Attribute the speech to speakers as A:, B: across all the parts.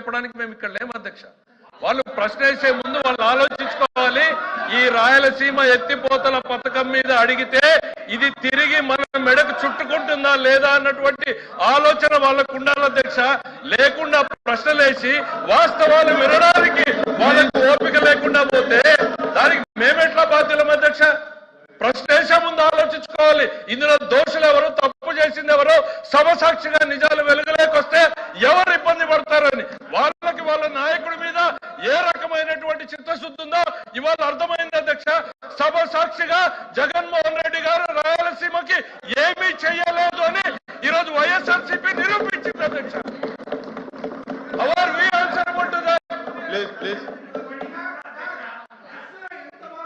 A: చెప్పడానికి మేము ఇక్కడ లేము అధ్యక్ష. వాళ్ళు ప్రశ్న వేసే ముందు వాళ్ళు ఆలోచించుకోవాలి. ఈ రాయలసీమ ఎత్తిపోతల పథకం మీద అడిగితే ఇది తిరిగి మన మెడకు చుట్టుకుంటుందా లేదా అన్నటువంటి ఆలోచన వాళ్ళకు ఉండాలి అధ్యక్ష. లేకుండా ప్రశ్నలేసి వాస్తవాలు వినడానికి వాళ్ళకు ఓపిక లేకుండా పోతే దానికి మేమెట్లా బాధ్యులం అధ్యక్ష? ప్రశ్న వేసే ముందు ఆలోచించుకోవాలి. ఇందులో దోషులు ఎవరు, తప్పు చేసింది ఎవరు, సమసాక్షిగా నిజాలు వెలుగులేకొస్తే ఎవరు ఇబ్బంది పడతారని వాళ్ళకి వాళ్ళ నాయకుడి మీద ఏ రకమైనటువంటి చిత్తశుద్ధి ఉందో ఇవాళ అర్థమైంది అధ్యక్ష. సభ సాక్షిగా జగన్మోహన్ రెడ్డి గారు రాయలసీమకి ఏమీ చేయలేదు అని ఈరోజు వైఎస్ఆర్సీపీ నిరూపించింది అధ్యక్ష. Our we answerable to that. Please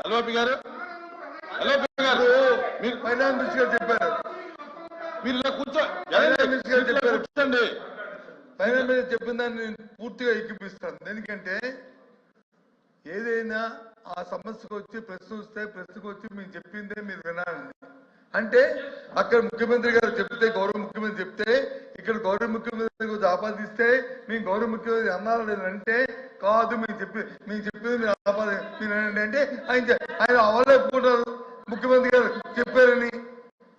B: అల్వాపి గారు, అల్వాపి గారు, మీరు ఫైనాన్స్ మినిస్టర్ గారు చెప్పారు, మీరు ఇలా ఫైనాన్స్ మినిస్టర్ గారు చెప్పారు, కూర్చోండి. ఫైనాన్స్ మినిస్టర్ చెప్పిన దాన్ని నేను పూర్తిగా ఎక్కిపిస్తాను. ఎందుకంటే ఏదైనా ఆ సమస్యకు వచ్చి ప్రశ్న వస్తే ప్రశ్నకు వచ్చి మీరు చెప్పిందే మీరు వినాలండి. అంటే అక్కడ ముఖ్యమంత్రి గారు చెప్తే, గౌరవ ముఖ్యమంత్రి చెప్తే, ఇక్కడ గౌరవ ముఖ్యమంత్రి గురించి ఆపాదిస్తే మేము గౌరవ ముఖ్యమంత్రి అన్నారు లేదంటే కాదు, మేము చెప్పింది మీరు మీరు అంటే ఆయన అవలేపుకుంటారు. ముఖ్యమంత్రి గారు చెప్పారని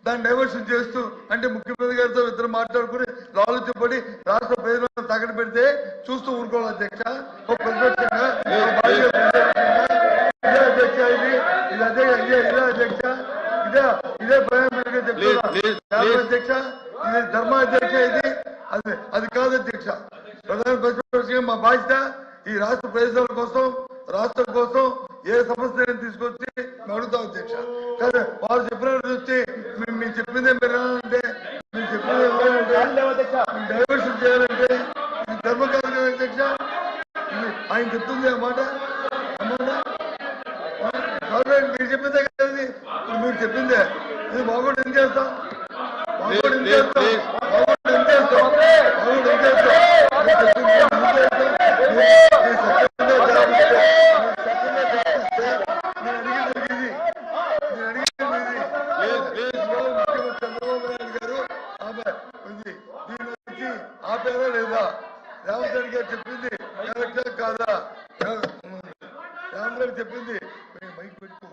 B: దాన్ని డైవర్షన్ చేస్తూ అంటే ముఖ్యమంత్రి గారితో ఇద్దరు మాట్లాడుకుని ఆలోచింపడి రాష్ట్ర ప్రజలను తగడ పెడితే చూస్తూ ఊరుకోవాలి అధ్యక్ష. ఒక ప్రతిపక్షంగా ఇదే అధ్యక్ష, ఇదే అధ్యక్ష, ఇదే ప్రధానమంత్రి చెప్తున్నా అధ్యక్ష, ఇది ధర్మ అధ్యక్ష, ఇది అది కాదు అధ్యక్ష. ప్రధాన ప్రతిపక్షంగా మా బాధ్యత ఈ రాష్ట్ర ప్రయోజనాల కోసం, రాష్ట్రం కోసం ఏ సమస్యను తీసుకొచ్చి అడుగుతాం అధ్యక్ష. కానీ వాళ్ళు చెప్పినట్టు వచ్చి మేము చెప్పిందే వినాలంటే, మేము చెప్పిందే డైవర్షన్ చేయాలంటే ఇది ధర్మం కాదు కదా అధ్యక్ష. ఆయన చెప్తుంది అన్నమాట. గవర్నమెంట్ మీరు చెప్పిందే కదా, ఇది మీరు చెప్పిందే. ఇది బాగుండి ఏం చేస్తాం, బాగుండి ఏం చేస్తాం, బాగుండి ఏం చేస్తాం, బాగుండి ఏం చేస్తాం. ఆపేరా లేదా? రేవంత్ రెడ్డి గారు చెప్పింది కరెక్టా కాదా? రేవంత్ రెడ్డి చెప్పింది మైక్ పెట్టుకో,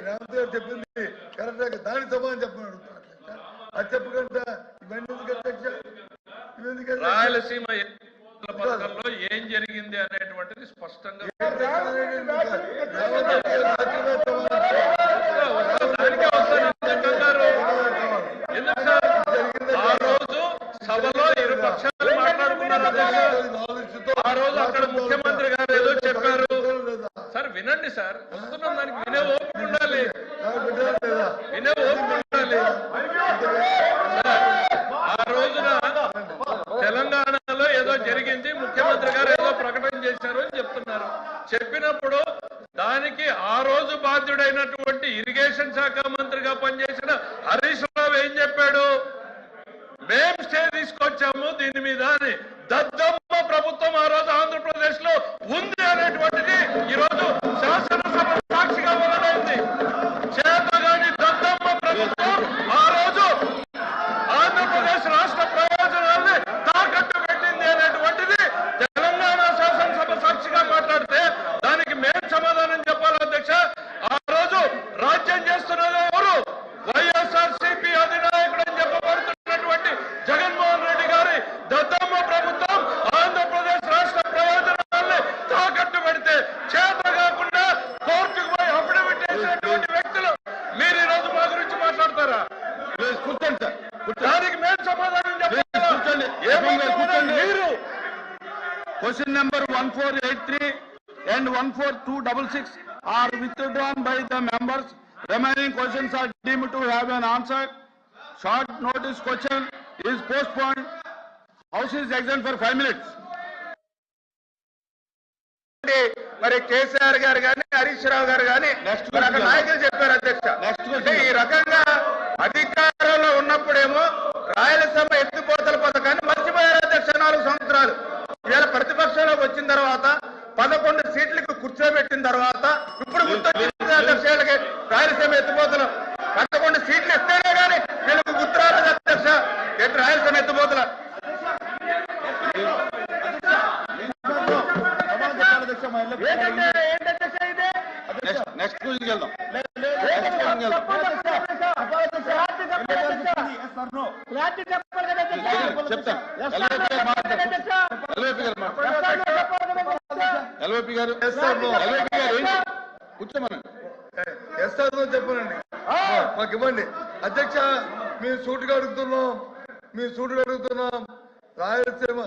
B: రేవంత్ గారు చెప్పింది కరెక్టా, దానికి సమాధానం చెప్పని అడుగుతాను. అది చెప్పకుండా ఇవన్నీ అధ్యక్ష, ఇవన్నీ
A: రాయలసీమ పథకంలో ఏం జరిగింది అనేటువంటిది స్పష్టంగా ఆ రోజు సభలో ఇరు పక్షాలు మాట్లాడుకున్నారు. ఆ రోజు అక్కడ ముఖ్యమంత్రి గారు ఏదో చెప్పారు. సార్ వినండి సార్, వస్తున్నాం, దానికి వినే ఓపిక ఉండాలి, వినే ఓపిక ఉండాలి. ఆ రోజున తెలంగాణలో ఏదో జరిగింది, ముఖ్యమంత్రి గారు ఏదో ప్రకటన చేశారు అని చెప్తున్నారు. చెప్పినప్పుడు దానికి ఆ రోజు బాధ్యుడైనటువంటి ఇరిగేషన్ శాఖ మంత్రిగా పనిచేసిన హరీష్ రావు ఏం చెప్పాడు? మేం స్టే తీసుకొచ్చాము దీని మీద అని. దద్దమ్మ ప్రభుత్వం ఆ రోజు ఆంధ్రప్రదేశ్ లో ఉంది అనేటువంటిది ఈరోజు శాసనసభ సాక్షిగా వెల్లడైంది. చేతగాని దద్దమ్మ ప్రభుత్వం ఆ రోజు ఆంధ్రప్రదేశ్ రాష్ట్ర ప్రయోజనాల్ని తాకట్టు పెట్టింది అనేటువంటిది తెలంగాణ శాసనసభ సాక్షిగా మాట్లాడితే దానికి మేం సమాధానం చెప్పాలి అధ్యక్ష. ఆ రోజు రాజ్యం చేస్తున్నది ఎవరు? వైఎస్ఆర్సీపీ అధినాయకుడు అని చెప్పబడుతున్నటువంటి జగన్మోహన్ రెడ్డి గారి దద్దమ్మ ప్రభుత్వం ఆంధ్రప్రదేశ్ రాష్ట్ర ప్రయోజనాల్ని తాకట్టు పెడితే చేత కాకుండా కోర్టుకు పోయి అఫిడవిట్ చేసినటువంటి వ్యక్తులు మీరు ఈ రోజు మా గురించి మాట్లాడతారా? కూర్చోండి సార్, దానికి మేము సమాధానం చెప్పండి. మీరు question number 1483 and 14266 are withdrawn by the members. Remaining questions are deemed to have an answer. Short notice question is postponed. House is adjourned for 5 minutes. మరి కేసీఆర్ గారు కానీ హరీష్ రావు గారు కానీ అక్కడ నాయకులు చెప్పారు అధ్యక్ష. అంటే ఈ రకంగా అధికారంలో ఉన్నప్పుడేమో రాయలసీమ ఎత్తిపోతల పథకాన్ని మర్చిపోయారు అధ్యక్ష. 4 సంవత్సరాలు ఇవాళ ప్రతిపక్షంలోకి వచ్చిన తర్వాత 11 సీట్లకు కూర్చోబెట్టిన తర్వాత ఇప్పుడు గుర్తొచ్చింది అధ్యక్ష. రాయలసీమ ఎత్తిపోతలు 11 సీట్లు ఇస్తేనే కానీ వీళ్ళకు గుర్తు రాలేదు అధ్యక్ష. రాయలసీమ ఎత్తిపోతల
B: నెక్స్ట్ క్వశ్చన్కి వెళ్దాం. చెప్తాను. ఎల్వైపీ గారు కూర్చోమని
C: ఎస్ఆర్ చెప్పనండి, మాకు ఇవ్వండి. అధ్యక్ష, మేము సూటిగా అడుగుతున్నాం. రాయలసీమ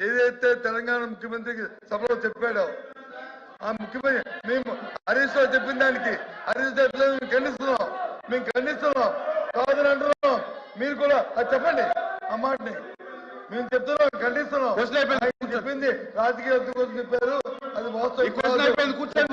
C: ఏదైతే తెలంగాణ ముఖ్యమంత్రికి సభలో చెప్పాడో ఆ ముఖ్యమంత్రి మేము హరీష్ రావు చెప్పిన దానికి మేము ఖండిస్తున్నాం కాదని అంటున్నాం. మీరు కూడా అది చెప్పండి, ఆ మాటని మేము చెప్తున్నాం, ఖండిస్తున్నాం. చెప్పింది రాజకీయ కోసం చెప్పారు, అది వాస్తవం.
B: కూర్చోండి.